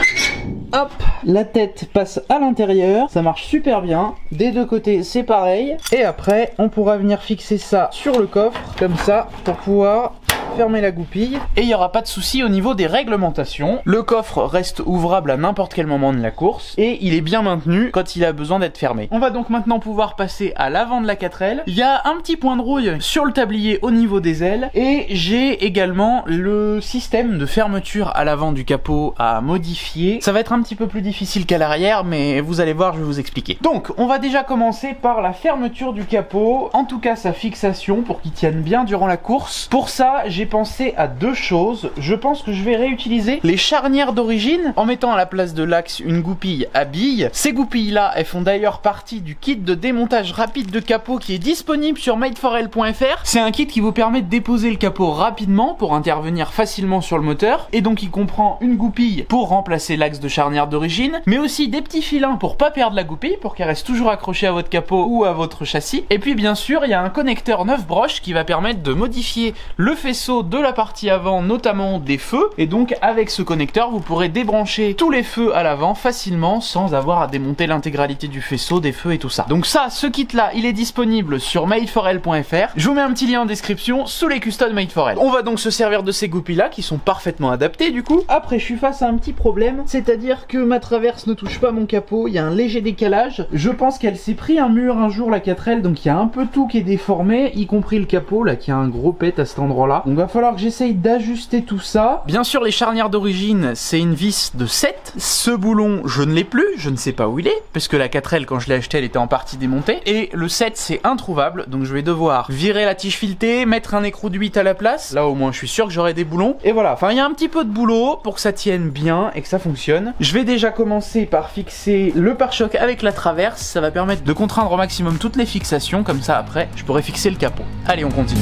Hop, la tête passe à l'intérieur, ça marche super bien. Des deux côtés c'est pareil. Et après on pourra venir fixer ça sur le coffre, comme ça, pour pouvoir fermer la goupille. Et il n'y aura pas de souci au niveau des réglementations. Le coffre reste ouvrable à n'importe quel moment de la course. Et il est bien maintenu quand il a besoin d'être fermé. On va donc maintenant pouvoir passer à l'avant de la 4L. Il y a un petit point de rouille sur le tablier au niveau des ailes. Et j'ai également le système de fermeture à l'avant du capot à modifier. Ça va être un petit peu plus difficile qu'à l'arrière, mais vous allez voir, je vais vous expliquer. Donc, on va déjà commencer par la fermeture du capot. En tout cas, sa fixation pour qu'il tienne bien durant la course. Pour ça, j'ai pensé à deux choses. Je pense que je vais réutiliser les charnières d'origine en mettant à la place de l'axe une goupille à billes. Ces goupilles-là, elles font d'ailleurs partie du kit de démontage rapide de capot qui est disponible sur made4l.fr. C'est un kit qui vous permet de déposer le capot rapidement pour intervenir facilement sur le moteur. Et donc, il comprend une goupille pour remplacer l'axe de charnière d'origine, mais aussi des petits filins pour pas perdre la goupille, pour qu'elle reste toujours accrochée à votre capot ou à votre châssis. Et puis, bien sûr, il y a un connecteur 9 broches qui va permettre de modifier le faisceau de la partie avant, notamment des feux, et donc avec ce connecteur vous pourrez débrancher tous les feux à l'avant facilement sans avoir à démonter l'intégralité du faisceau, des feux et tout ça. Donc ça, ce kit là, il est disponible sur made4l.fr. Je vous mets un petit lien en description sous les custodes Made4l. On va donc se servir de ces goupilles là qui sont parfaitement adaptées du coup. Après je suis face à un petit problème, c'est-à-dire que ma traverse ne touche pas mon capot, il y a un léger décalage. Je pense qu'elle s'est pris un mur un jour la 4L, donc il y a un peu tout qui est déformé, y compris le capot là qui a un gros pet à cet endroit là. Donc va falloir que j'essaye d'ajuster tout ça. Bien sûr les charnières d'origine c'est une vis de 7. Ce boulon je ne l'ai plus, je ne sais pas où il est, parce que la 4L quand je l'ai acheté elle était en partie démontée. Et le 7 c'est introuvable, donc je vais devoir virer la tige filetée, mettre un écrou de 8 à la place. Là au moins je suis sûr que j'aurai des boulons. Et voilà, enfin il y a un petit peu de boulot pour que ça tienne bien et que ça fonctionne. Je vais déjà commencer par fixer le pare-choc avec la traverse, ça va permettre de contraindre au maximum toutes les fixations, comme ça après je pourrai fixer le capot. Allez on continue.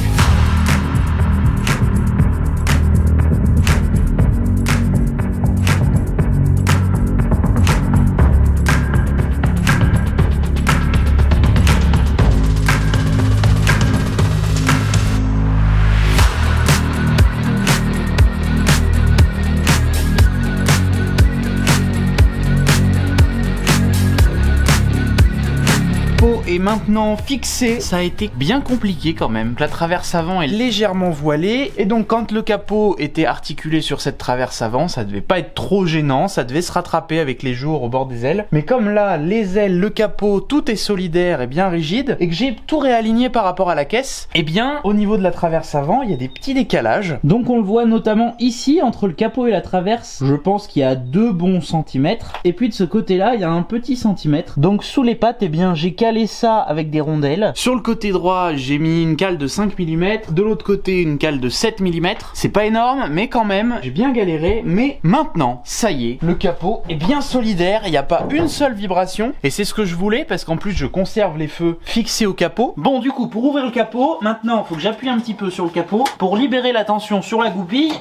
Est maintenant fixé, ça a été bien compliqué quand même. La traverse avant est légèrement voilée et donc quand le capot était articulé sur cette traverse avant, ça devait pas être trop gênant, ça devait se rattraper avec les jours au bord des ailes. Mais comme là, les ailes, le capot, tout est solidaire et bien rigide et que j'ai tout réaligné par rapport à la caisse, et bien au niveau de la traverse avant, il y a des petits décalages. Donc on le voit notamment ici entre le capot et la traverse, je pense qu'il y a 2 bons centimètres. Et puis de ce côté-là, il y a un petit centimètre. Donc sous les pattes, et bien j'ai calé ça avec des rondelles. Sur le côté droit, j'ai mis une cale de 5 mm, de l'autre côté une cale de 7 mm. C'est pas énorme, mais quand même, j'ai bien galéré. Mais maintenant, ça y est, le capot est bien solidaire, il n'y a pas une seule vibration. Et c'est ce que je voulais, parce qu'en plus je conserve les feux fixés au capot. Bon, du coup, pour ouvrir le capot, maintenant, il faut que j'appuie un petit peu sur le capot. Pour libérer la tension sur la goupille,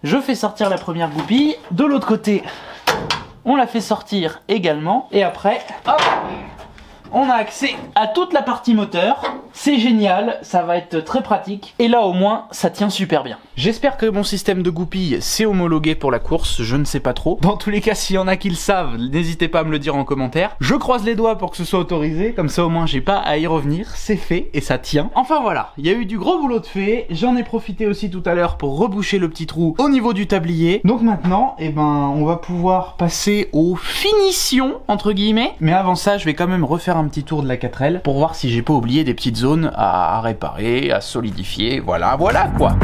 je fais sortir la première goupille. De l'autre côté, on la fait sortir également. Et après, hop, on a accès à toute la partie moteur. C'est génial, ça va être très pratique. Et là au moins, ça tient super bien. J'espère que mon système de goupilles s'est homologué pour la course, je ne sais pas trop. Dans tous les cas, s'il y en a qui le savent, n'hésitez pas à me le dire en commentaire. Je croise les doigts pour que ce soit autorisé, comme ça au moins j'ai pas à y revenir, c'est fait et ça tient. Enfin voilà, il y a eu du gros boulot de fait. J'en ai profité aussi tout à l'heure pour reboucher le petit trou au niveau du tablier. Donc maintenant, eh ben, on va pouvoir passer aux finitions, entre guillemets. Mais avant ça, je vais quand même refaire un petit tour de la 4L pour voir si j'ai pas oublié des petites zones à réparer, à solidifier. Voilà quoi.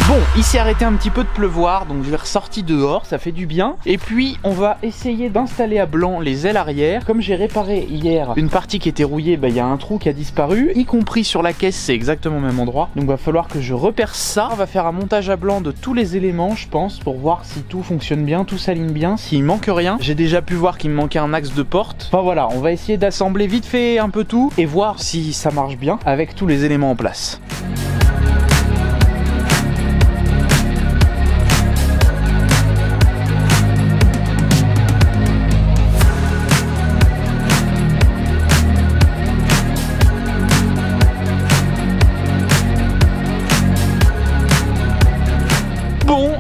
Bon, il s'est arrêté un petit peu de pleuvoir, donc je l'ai ressorti dehors, ça fait du bien. Et puis, on va essayer d'installer à blanc les ailes arrière. Comme j'ai réparé hier une partie qui était rouillée, bah, y a un trou qui a disparu, y compris sur la caisse, c'est exactement au même endroit. Donc, va falloir que je reperce ça. On va faire un montage à blanc de tous les éléments, je pense, pour voir si tout fonctionne bien, tout s'aligne bien, s'il manque rien. J'ai déjà pu voir qu'il me manquait un axe de porte. Enfin voilà, on va essayer d'assembler vite fait un peu tout et voir si ça marche bien avec tous les éléments en place.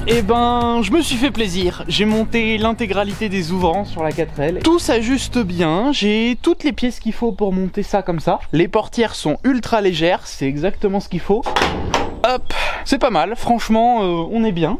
Et ben je me suis fait plaisir, j'ai monté l'intégralité des ouvrants sur la 4L. Tout s'ajuste bien, j'ai toutes les pièces qu'il faut pour monter ça comme ça. Les portières sont ultra légères, c'est exactement ce qu'il faut. Hop, c'est pas mal, franchement on est bien.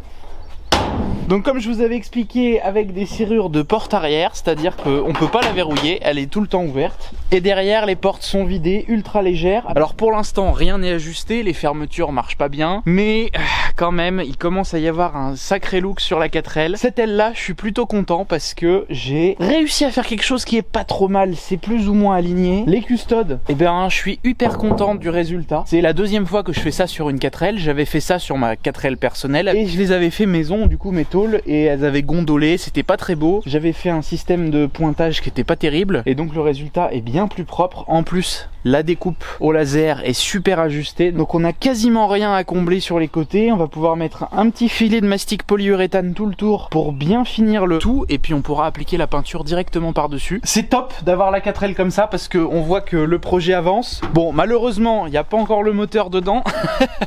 Donc comme je vous avais expliqué, avec des serrures de porte arrière, c'est-à-dire qu'on peut pas la verrouiller, elle est tout le temps ouverte. Et derrière les portes sont vidées, ultra légères. Alors pour l'instant rien n'est ajusté, les fermetures marchent pas bien, mais quand même il commence à y avoir un sacré look sur la 4L. Cette aile là je suis plutôt content parce que j'ai réussi à faire quelque chose qui est pas trop mal, c'est plus ou moins aligné. Les custodes, eh ben je suis hyper content du résultat. C'est la deuxième fois que je fais ça sur une 4L, j'avais fait ça sur ma 4L personnelle et je les avais fait maison, du coup mes tôles, et elles avaient gondolé, c'était pas très beau. J'avais fait un système de pointage qui était pas terrible et donc le résultat est bien plus propre. En plus la découpe au laser est super ajustée, donc on a quasiment rien à combler sur les côtés. On va pouvoir mettre un petit filet de mastic polyuréthane tout le tour pour bien finir le tout, et puis on pourra appliquer la peinture directement par dessus. C'est top d'avoir la 4L comme ça parce qu'on voit que le projet avance. Bon, malheureusement il n'y a pas encore le moteur dedans.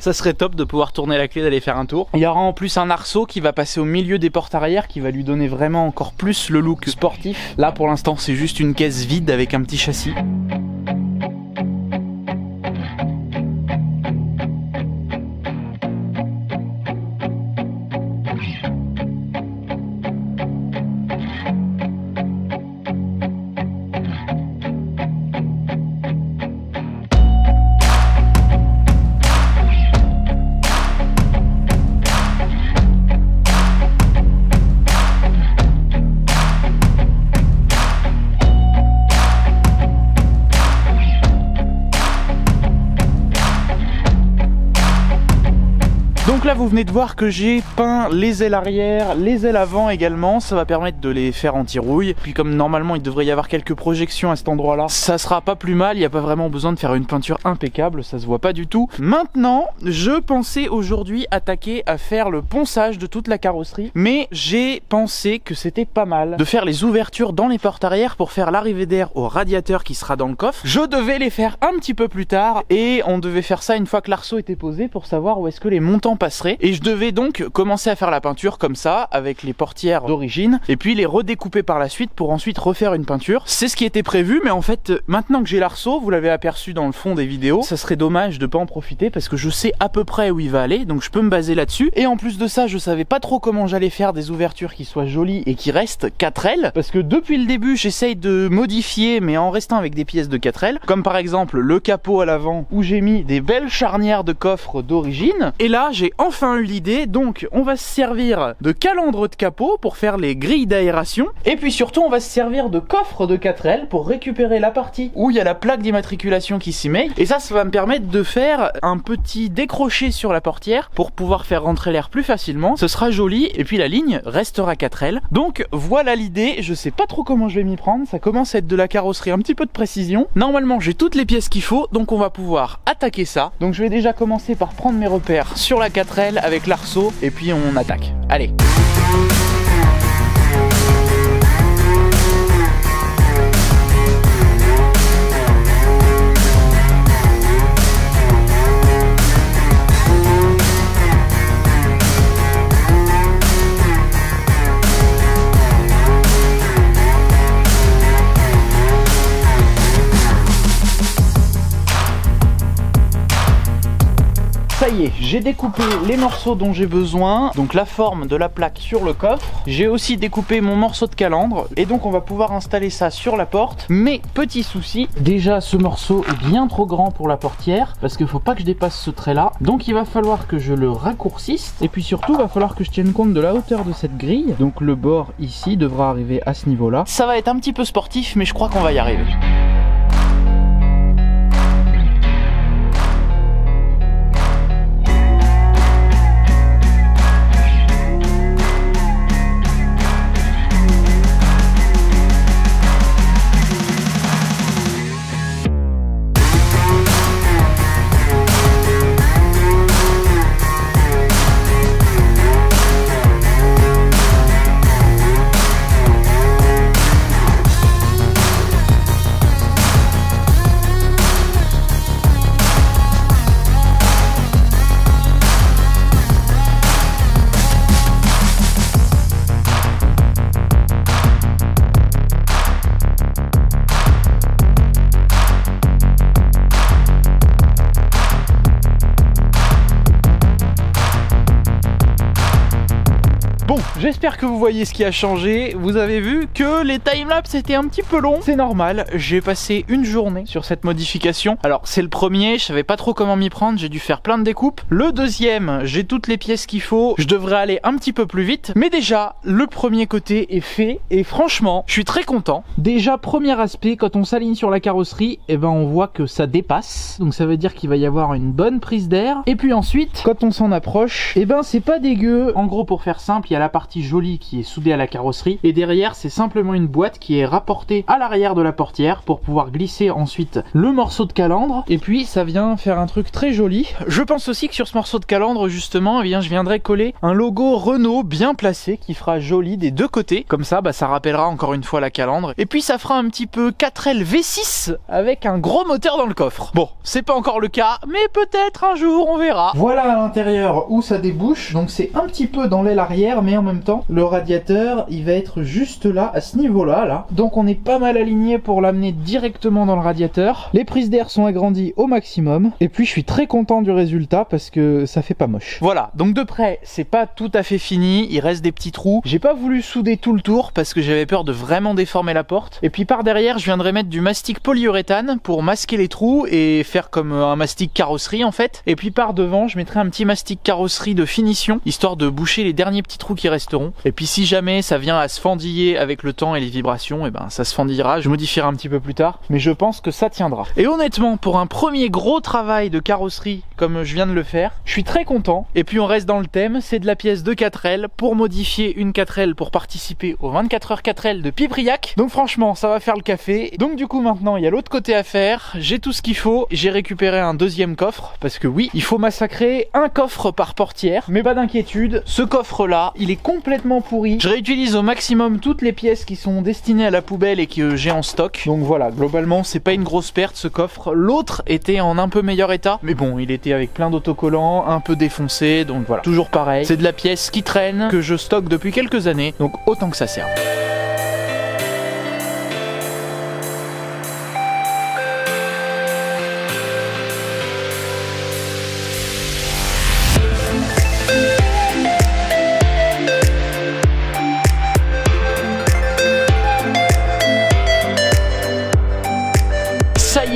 Ça serait top de pouvoir tourner la clé, d'aller faire un tour. Il y aura en plus un arceau qui va passer au milieu des portes arrière, qui va lui donner vraiment encore plus le look sportif. Là pour l'instant c'est juste une caisse vide avec un petit châssis. Donc là vous venez de voir que j'ai peint les ailes arrière, les ailes avant également, ça va permettre de les faire anti-rouille. Puis comme normalement il devrait y avoir quelques projections à cet endroit là, ça sera pas plus mal, il n'y a pas vraiment besoin de faire une peinture impeccable, ça se voit pas du tout. Maintenant je pensais aujourd'hui attaquer à faire le ponçage de toute la carrosserie, mais j'ai pensé que c'était pas mal de faire les ouvertures dans les portes arrière pour faire l'arrivée d'air au radiateur qui sera dans le coffre. Je devais les faire un petit peu plus tard et on devait faire ça une fois que l'arceau était posé pour savoir où est-ce que les montants passerait, et je devais donc commencer à faire la peinture comme ça avec les portières d'origine et puis les redécouper par la suite pour ensuite refaire une peinture. C'est ce qui était prévu, mais en fait maintenant que j'ai l'arceau, vous l'avez aperçu dans le fond des vidéos, ça serait dommage de pas en profiter parce que je sais à peu près où il va aller, donc je peux me baser là-dessus. Et en plus de ça, je savais pas trop comment j'allais faire des ouvertures qui soient jolies et qui restent 4L, parce que depuis le début j'essaye de modifier mais en restant avec des pièces de 4L, comme par exemple le capot à l'avant où j'ai mis des belles charnières de coffre d'origine. Et là j'ai enfin eu l'idée, donc on va se servir de calandre de capot pour faire les grilles d'aération, et puis surtout on va se servir de coffre de 4L pour récupérer la partie où il y a la plaque d'immatriculation qui s'y met, et ça va me permettre de faire un petit décroché sur la portière pour pouvoir faire rentrer l'air plus facilement. Ce sera joli et puis la ligne restera 4L. Donc voilà l'idée, je sais pas trop comment je vais m'y prendre, ça commence à être de la carrosserie un petit peu de précision. Normalement j'ai toutes les pièces qu'il faut, donc on va pouvoir attaquer ça. Donc je vais déjà commencer par prendre mes repères sur la 4L avec l'arceau et puis on attaque. Allez. Ça y est, j'ai découpé les morceaux dont j'ai besoin, donc la forme de la plaque sur le coffre. J'ai aussi découpé mon morceau de calandre et donc on va pouvoir installer ça sur la porte. Mais petit souci, déjà ce morceau est bien trop grand pour la portière parce qu'il faut pas que je dépasse ce trait là. Donc il va falloir que je le raccourcisse et puis surtout il va falloir que je tienne compte de la hauteur de cette grille. Donc le bord ici devra arriver à ce niveau là. Ça va être un petit peu sportif mais je crois qu'on va y arriver. J'espère que vous voyez ce qui a changé. Vous avez vu que les timelapses étaient un petit peu longs. C'est normal, j'ai passé une journée sur cette modification. Alors c'est le premier, je savais pas trop comment m'y prendre, j'ai dû faire plein de découpes. Le deuxième, j'ai toutes les pièces qu'il faut, je devrais aller un petit peu plus vite. Mais déjà, le premier côté est fait et franchement, je suis très content. Déjà, premier aspect, quand on s'aligne sur la carrosserie, eh ben on voit que ça dépasse. Donc ça veut dire qu'il va y avoir une bonne prise d'air. Et puis ensuite, quand on s'en approche, eh ben c'est pas dégueu. En gros, pour faire simple, il y a la partie jolie qui est soudée à la carrosserie. Et derrière, c'est simplement une boîte qui est rapportée à l'arrière de la portière pour pouvoir glisser ensuite le morceau de calandre. Et puis ça vient faire un truc très joli. Je pense aussi que sur ce morceau de calandre, justement, eh bien, je viendrai coller un logo Renault bien placé qui fera joli des deux côtés. Comme ça, bah, ça rappellera encore une fois la calandre. Et puis ça fera un petit peu 4L V6 avec un gros moteur dans le coffre. Bon, c'est pas encore le cas, mais peut-être un jour, on verra. Voilà à l'intérieur où ça débouche. Donc c'est un petit peu dans l'aile arrière, mais en même temps, le radiateur, il va être juste là, à ce niveau-là, là. Donc on est pas mal aligné pour l'amener directement dans le radiateur. Les prises d'air sont agrandies au maximum. Et puis je suis très content du résultat parce que ça fait pas moche. Voilà, donc de près, c'est pas tout à fait fini. Il reste des petits trous. J'ai pas voulu souder tout le tour parce que j'avais peur de vraiment déformer la porte. Et puis par derrière, je viendrai mettre du mastic polyuréthane pour masquer les trous et faire comme un mastic carrosserie en fait. Et puis par devant, je mettrai un petit mastic carrosserie de finition, histoire de boucher les derniers petits trous qui resteront. Et puis si jamais ça vient à se fendiller avec le temps et les vibrations, et ben ça se fendillera. Je modifierai un petit peu plus tard, mais je pense que ça tiendra. Et honnêtement, pour un premier gros travail de carrosserie comme je viens de le faire, je suis très content. Et puis on reste dans le thème, c'est de la pièce de 4L pour modifier une 4L pour participer aux 24h 4L de Pipriac. Donc franchement, ça va faire le café. Donc du coup maintenant, il y a l'autre côté à faire. J'ai tout ce qu'il faut. J'ai récupéré un deuxième coffre parce que oui, il faut massacrer un coffre par portière. Mais pas d'inquiétude, ce coffre-là, il est complètement pourri. Je réutilise au maximum toutes les pièces qui sont destinées à la poubelle et que j'ai en stock. Donc voilà, globalement, c'est pas une grosse perte ce coffre. L'autre était en un peu meilleur état, mais bon, il était avec plein d'autocollants, un peu défoncé, donc voilà. Toujours pareil, c'est de la pièce qui traîne, que je stocke depuis quelques années, donc autant que ça serve.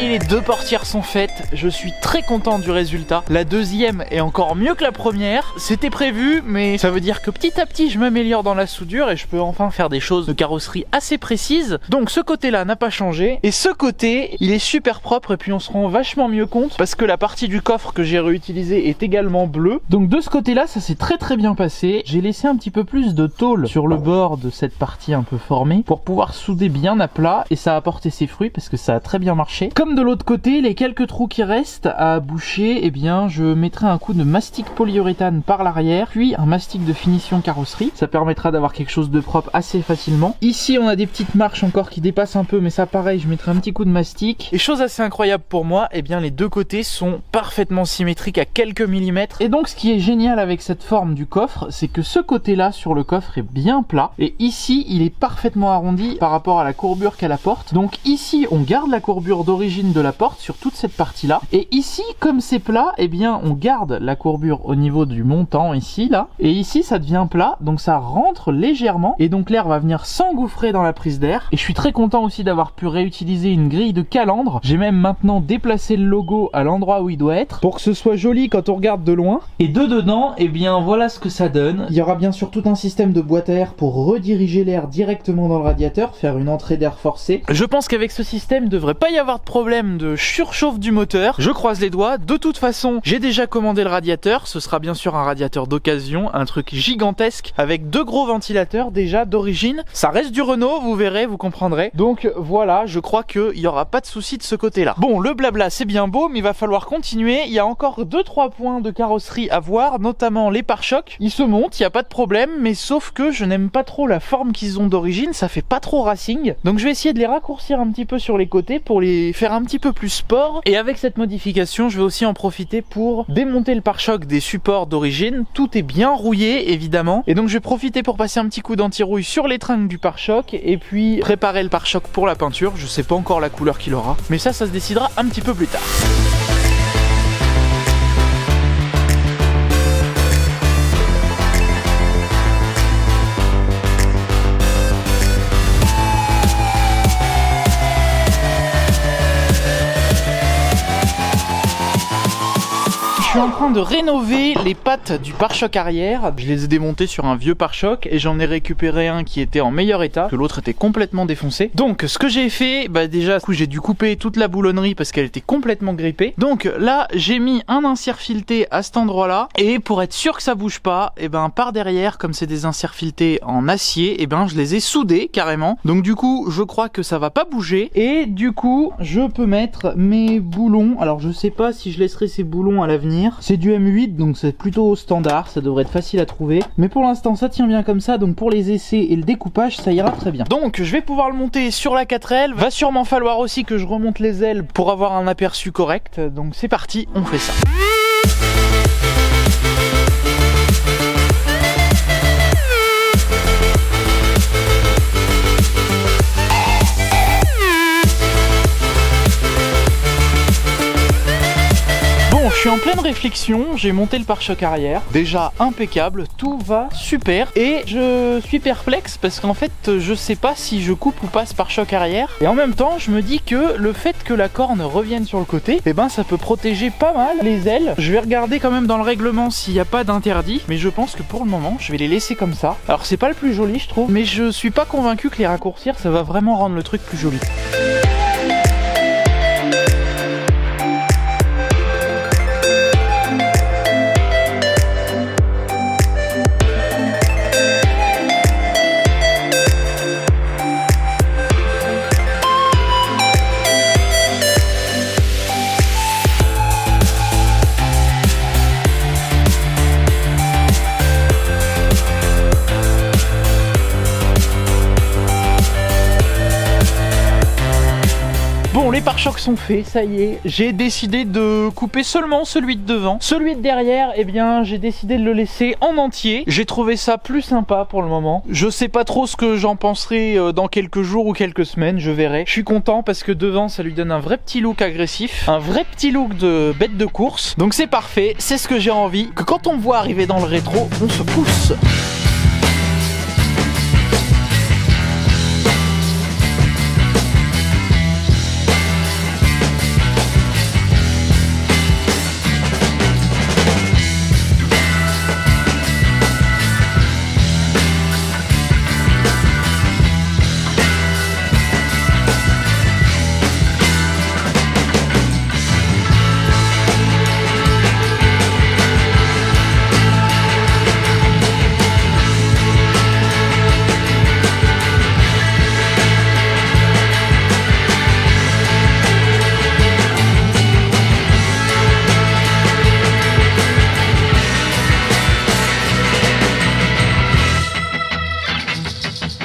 Les deux portières sont faites, je suis très content du résultat. La deuxième est encore mieux que la première. C'était prévu, mais ça veut dire que petit à petit je m'améliore dans la soudure et je peux enfin faire des choses de carrosserie assez précises. Donc ce côté-là n'a pas changé. Et ce côté, il est super propre et puis on se rend vachement mieux compte parce que la partie du coffre que j'ai réutilisé est également bleue. Donc de ce côté-là, ça s'est très bien passé. J'ai laissé un petit peu plus de tôle sur le bord de cette partie un peu formée pour pouvoir souder bien à plat et ça a apporté ses fruits parce que ça a très bien marché. Comme de l'autre côté, les quelques trous qui restent à boucher, eh bien je mettrai un coup de mastic polyuréthane par l'arrière, puis un mastic de finition carrosserie. Ça permettra d'avoir quelque chose de propre assez facilement. Ici on a des petites marches encore qui dépassent un peu, mais ça pareil, je mettrai un petit coup de mastic. Et chose assez incroyable pour moi, eh bien les deux côtés sont parfaitement symétriques à quelques millimètres. Et donc ce qui est génial avec cette forme du coffre, c'est que ce côté-là sur le coffre est bien plat, et ici il est parfaitement arrondi par rapport à la courbure qu'a la porte. Donc ici on garde la courbure d'origine de la porte sur toute cette partie là, et ici comme c'est plat, eh bien on garde la courbure au niveau du montant ici là, et ici ça devient plat, donc ça rentre légèrement et donc l'air va venir s'engouffrer dans la prise d'air. Et je suis très content aussi d'avoir pu réutiliser une grille de calandre. J'ai même maintenant déplacé le logo à l'endroit où il doit être pour que ce soit joli quand on regarde de loin. Et de dedans, eh bien voilà ce que ça donne. Il y aura bien sûr tout un système de boîte à air pour rediriger l'air directement dans le radiateur, faire une entrée d'air forcée. Je pense qu'avec ce système, il ne devrait pas y avoir de problème de surchauffe du moteur. Je croise les doigts. De toute façon, j'ai déjà commandé le radiateur. Ce sera bien sûr un radiateur d'occasion, un truc gigantesque avec deux gros ventilateurs déjà d'origine. Ça reste du Renault, vous verrez, vous comprendrez. Donc voilà, je crois qu'il n'y aura pas de souci de ce côté-là. Bon, le blabla c'est bien beau, mais il va falloir continuer. Il y a encore 2-3 points de carrosserie à voir, notamment les pare-chocs. Ils se montent, il n'y a pas de problème, mais sauf que je n'aime pas trop la forme qu'ils ont d'origine, ça fait pas trop racing. Donc je vais essayer de les raccourcir un petit peu sur les côtés pour les faire un petit peu plus sport. Et avec cette modification, je vais aussi en profiter pour démonter le pare-choc des supports d'origine. Tout est bien rouillé évidemment, et donc je vais profiter pour passer un petit coup d'anti-rouille sur l'étringle du pare-choc et puis préparer le pare-choc pour la peinture. Je sais pas encore la couleur qu'il aura, mais ça se décidera un petit peu plus tard. suis en train de rénover les pattes du pare-choc arrière. Je les ai démontées sur un vieux pare-choc et j'en ai récupéré un qui était en meilleur état, que l'autre était complètement défoncé. Donc ce que j'ai fait, déjà j'ai dû couper toute la boulonnerie parce qu'elle était complètement grippée. Donc là j'ai mis un insert fileté à cet endroit là, et pour être sûr que ça bouge pas, par derrière, comme c'est des inserts filetés en acier, je les ai soudés carrément. Donc du coup je crois que ça va pas bouger, et du coup je peux mettre mes boulons. Alors je sais pas si je laisserai ces boulons à l'avenir, c'est du M8 donc c'est plutôt standard, ça devrait être facile à trouver, mais pour l'instant ça tient bien comme ça, donc pour les essais et le découpage ça ira très bien. Donc je vais pouvoir le monter sur la 4L, va sûrement falloir aussi que je remonte les ailes pour avoir un aperçu correct, donc c'est parti, on fait ça. Je suis en pleine réflexion, j'ai monté le pare-choc arrière, déjà impeccable, tout va super, et je suis perplexe parce qu'en fait je sais pas si je coupe ou pas ce pare-choc arrière, et en même temps je me dis que le fait que la corne revienne sur le côté, ça peut protéger pas mal les ailes. Je vais regarder quand même dans le règlement s'il n'y a pas d'interdit, mais je pense que pour le moment je vais les laisser comme ça. Alors c'est pas le plus joli je trouve, mais je suis pas convaincu que les raccourcir ça va vraiment rendre le truc plus joli. Bon, les pare-chocs sont faits, ça y est. J'ai décidé de couper seulement celui de devant. Celui de derrière, j'ai décidé de le laisser en entier. J'ai trouvé ça plus sympa pour le moment. Je sais pas trop ce que j'en penserai dans quelques jours ou quelques semaines, je verrai. Je suis content parce que devant, ça lui donne un vrai petit look agressif, un vrai petit look de bête de course. Donc c'est parfait, c'est ce que j'ai envie. Que quand on me voit arriver dans le rétro, on se pousse.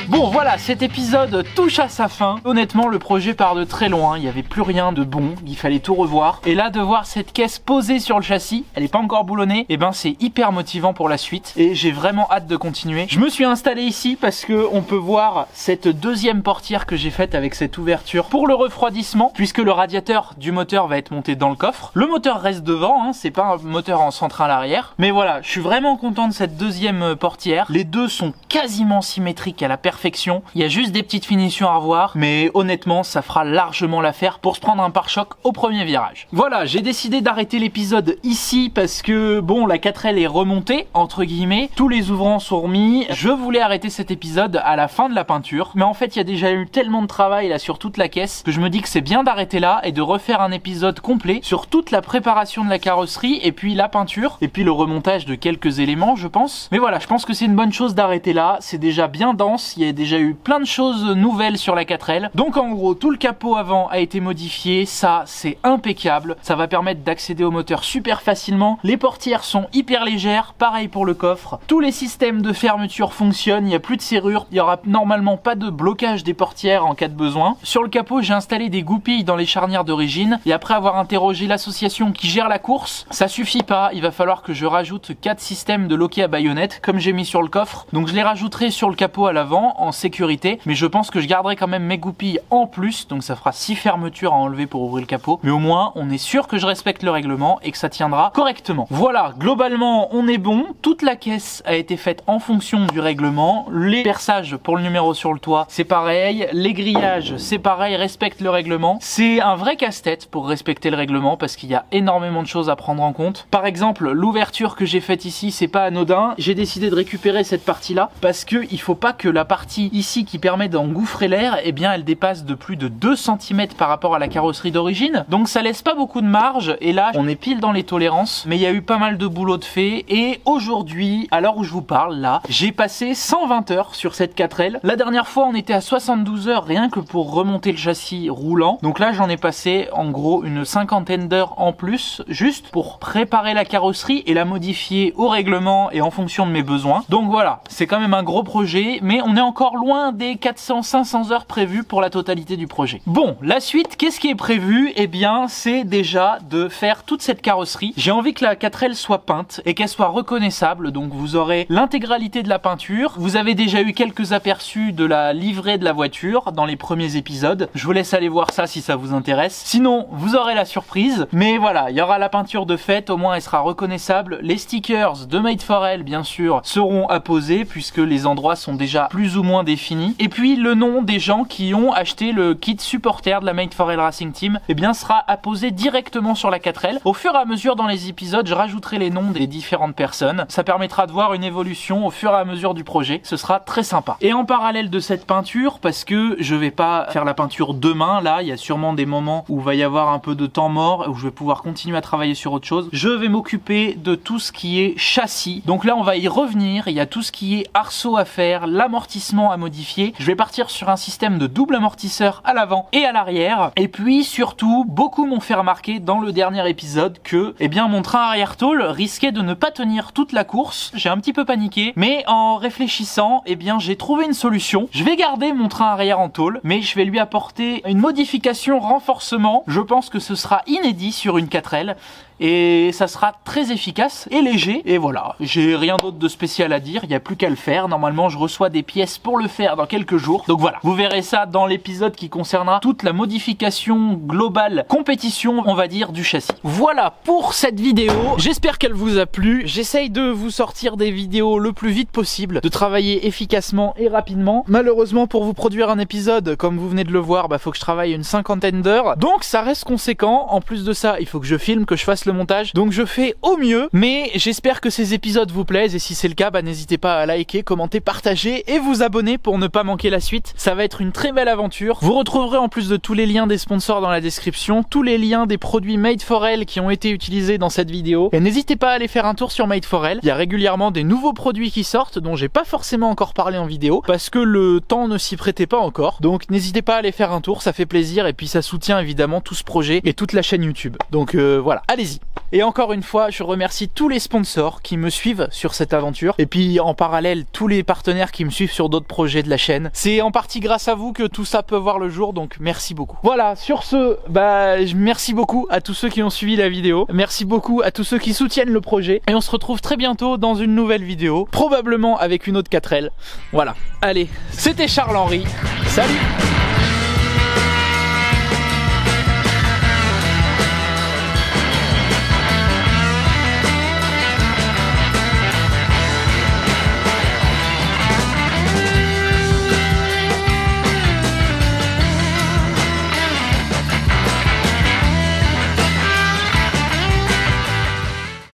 Bon voilà, cet épisode touche à sa fin. Honnêtement, le projet part de très loin, il n'y avait plus rien de bon, il fallait tout revoir. Et là, de voir cette caisse posée sur le châssis, elle n'est pas encore boulonnée, c'est hyper motivant pour la suite. Et j'ai vraiment hâte de continuer. Je me suis installé ici parce que on peut voir cette deuxième portière que j'ai faite avec cette ouverture pour le refroidissement, puisque le radiateur du moteur va être monté dans le coffre. Le moteur reste devant, c'est pas un moteur en centrale arrière. Mais voilà, je suis vraiment content de cette deuxième portière. Les deux sont quasiment symétriques à la perfection. Il y a juste des petites finitions à revoir, mais honnêtement ça fera largement l'affaire pour se prendre un pare-choc au premier virage. Voilà, j'ai décidé d'arrêter l'épisode ici parce que bon, la 4L est remontée entre guillemets, tous les ouvrants sont remis. Je voulais arrêter cet épisode à la fin de la peinture, mais en fait il y a déjà eu tellement de travail là sur toute la caisse que je me dis que c'est bien d'arrêter là et de refaire un épisode complet sur toute la préparation de la carrosserie et puis la peinture et puis le remontage de quelques éléments je pense. Mais voilà, je pense que c'est une bonne chose d'arrêter là, c'est déjà bien dense, il y a déjà eu plein de choses nouvelles sur la 4L. Donc en gros, tout le capot avant a été modifié, ça c'est impeccable, ça va permettre d'accéder au moteur super facilement. Les portières sont hyper légères, pareil pour le coffre. Tous les systèmes de fermeture fonctionnent, il n'y a plus de serrure, il n'y aura normalement pas de blocage des portières en cas de besoin. Sur le capot, j'ai installé des goupilles dans les charnières d'origine et après avoir interrogé l'association qui gère la course, ça suffit pas, il va falloir que je rajoute 4 systèmes de loquet à baïonnette comme j'ai mis sur le coffre. Donc je les rajouterai sur le capot à l'avant en sécurité sécurité, mais je pense que je garderai quand même mes goupilles en plus, donc ça fera 6 fermetures à enlever pour ouvrir le capot, mais au moins on est sûr que je respecte le règlement et que ça tiendra correctement. Voilà, globalement on est bon, toute la caisse a été faite en fonction du règlement, les perçages pour le numéro sur le toit c'est pareil, les grillages c'est pareil, respecte le règlement. C'est un vrai casse-tête pour respecter le règlement parce qu'il y a énormément de choses à prendre en compte. Par exemple, l'ouverture que j'ai faite ici, c'est pas anodin. J'ai décidé de récupérer cette partie-là parce que il faut pas que la partie ici qui permet d'engouffrer l'air, eh bien elle dépasse de plus de 2 cm par rapport à la carrosserie d'origine. Donc ça laisse pas beaucoup de marge et là on est pile dans les tolérances, mais il y a eu pas mal de boulot de fait et aujourd'hui, à l'heure où je vous parle là, j'ai passé 120 heures sur cette 4L. La dernière fois on était à 72 heures rien que pour remonter le châssis roulant. Donc là j'en ai passé en gros une cinquantaine d'heures en plus juste pour préparer la carrosserie et la modifier au règlement et en fonction de mes besoins. Donc voilà, c'est quand même un gros projet, mais on est encore loin des 400-500 heures prévues pour la totalité du projet. Bon, la suite, qu'est-ce qui est prévu? Eh bien, c'est déjà de faire toute cette carrosserie. J'ai envie que la 4L soit peinte et qu'elle soit reconnaissable, donc vous aurez l'intégralité de la peinture. Vous avez déjà eu quelques aperçus de la livrée de la voiture dans les premiers épisodes. Je vous laisse aller voir ça si ça vous intéresse. Sinon, vous aurez la surprise. Mais voilà, il y aura la peinture de fait, au moins elle sera reconnaissable. Les stickers de Made for Elle, bien sûr, seront apposés puisque les endroits sont déjà plus ou moins définis. Et puis le nom des gens qui ont acheté le kit supporter de la Made for Elle Racing Team, eh bien sera apposé directement sur la 4L. Au fur et à mesure dans les épisodes, je rajouterai les noms des différentes personnes. Ça permettra de voir une évolution au fur et à mesure du projet. Ce sera très sympa. Et en parallèle de cette peinture, parce que je vais pas faire la peinture demain, là, il y a sûrement des moments où il va y avoir un peu de temps mort, où je vais pouvoir continuer à travailler sur autre chose. Je vais m'occuper de tout ce qui est châssis. Donc là, on va y revenir. Il y a tout ce qui est arceau à faire, l'amortissement à modifier. Je vais partir sur un système de double amortisseur à l'avant et à l'arrière. Et puis surtout, beaucoup m'ont fait remarquer dans le dernier épisode que, eh bien, mon train arrière tôle risquait de ne pas tenir toute la course. J'ai un petit peu paniqué, mais en réfléchissant, eh bien, j'ai trouvé une solution. Je vais garder mon train arrière en tôle, mais je vais lui apporter une modification renforcement. Je pense que ce sera inédit sur une 4L. Et ça sera très efficace et léger. Et voilà, j'ai rien d'autre de spécial à dire, il n'y a plus qu'à le faire. Normalement, je reçois des pièces pour le faire dans quelques jours. Donc voilà, vous verrez ça dans l'épisode qui concernera toute la modification globale, compétition, on va dire, du châssis. Voilà pour cette vidéo. J'espère qu'elle vous a plu. J'essaye de vous sortir des vidéos le plus vite possible, de travailler efficacement et rapidement. Malheureusement, pour vous produire un épisode, comme vous venez de le voir, faut que je travaille une cinquantaine d'heures. Donc ça reste conséquent. En plus de ça, il faut que je filme, que je fasse le montage, donc je fais au mieux, mais j'espère que ces épisodes vous plaisent et si c'est le cas, n'hésitez pas à liker, commenter, partager et vous abonner pour ne pas manquer la suite. Ça va être une très belle aventure. Vous retrouverez en plus de tous les liens des sponsors dans la description, tous les liens des produits Made for Elle qui ont été utilisés dans cette vidéo, et n'hésitez pas à aller faire un tour sur Made for Elle. Il y a régulièrement des nouveaux produits qui sortent dont j'ai pas forcément encore parlé en vidéo parce que le temps ne s'y prêtait pas encore, donc n'hésitez pas à aller faire un tour, ça fait plaisir et puis ça soutient évidemment tout ce projet et toute la chaîne YouTube. Donc voilà, allez-y. Et encore une fois, je remercie tous les sponsors qui me suivent sur cette aventure. Et puis en parallèle, tous les partenaires qui me suivent sur d'autres projets de la chaîne. C'est en partie grâce à vous que tout ça peut voir le jour, donc merci beaucoup. Voilà, sur ce, merci beaucoup à tous ceux qui ont suivi la vidéo. Merci beaucoup à tous ceux qui soutiennent le projet. Et on se retrouve très bientôt dans une nouvelle vidéo, probablement avec une autre 4L. Voilà, allez, c'était Charles-Henri. Salut!